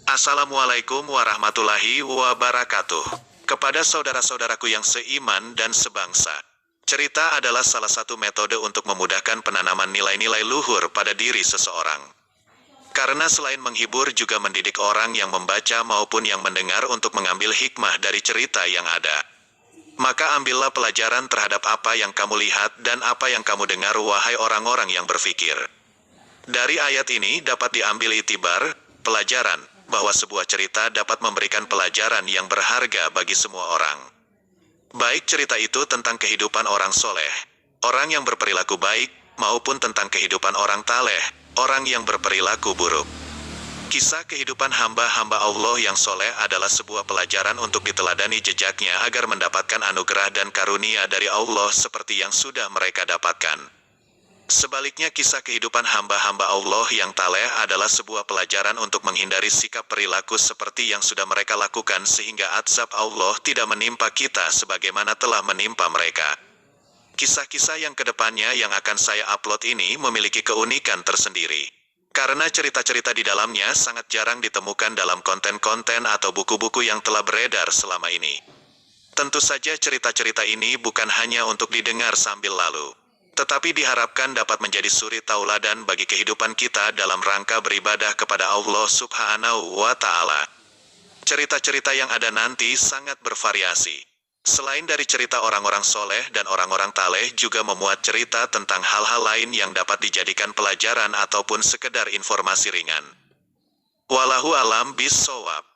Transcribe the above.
Assalamualaikum warahmatullahi wabarakatuh. Kepada saudara-saudaraku yang seiman dan sebangsa, cerita adalah salah satu metode untuk memudahkan penanaman nilai-nilai luhur pada diri seseorang. Karena selain menghibur juga mendidik orang yang membaca maupun yang mendengar untuk mengambil hikmah dari cerita yang ada. Maka ambillah pelajaran terhadap apa yang kamu lihat dan apa yang kamu dengar, wahai orang-orang yang berfikir. Dari ayat ini dapat diambil itibar, pelajaran, bahwa sebuah cerita dapat memberikan pelajaran yang berharga bagi semua orang. Baik cerita itu tentang kehidupan orang soleh, orang yang berperilaku baik, maupun tentang kehidupan orang taleh, orang yang berperilaku buruk. Kisah kehidupan hamba-hamba Allah yang soleh adalah sebuah pelajaran untuk diteladani jejaknya agar mendapatkan anugerah dan karunia dari Allah seperti yang sudah mereka dapatkan. Sebaliknya kisah kehidupan hamba-hamba Allah yang taleh adalah sebuah pelajaran untuk menghindari sikap perilaku seperti yang sudah mereka lakukan sehingga azab Allah tidak menimpa kita sebagaimana telah menimpa mereka. Kisah-kisah yang kedepannya yang akan saya upload ini memiliki keunikan tersendiri. Karena cerita-cerita di dalamnya sangat jarang ditemukan dalam konten-konten atau buku-buku yang telah beredar selama ini. Tentu saja cerita-cerita ini bukan hanya untuk didengar sambil lalu, tetapi diharapkan dapat menjadi suri tauladan bagi kehidupan kita dalam rangka beribadah kepada Allah Subhanahu wa Ta'ala. Cerita-cerita yang ada nanti sangat bervariasi. Selain dari cerita orang-orang soleh dan orang-orang taleh, juga memuat cerita tentang hal-hal lain yang dapat dijadikan pelajaran ataupun sekedar informasi ringan. Wallahu alam bis shawab.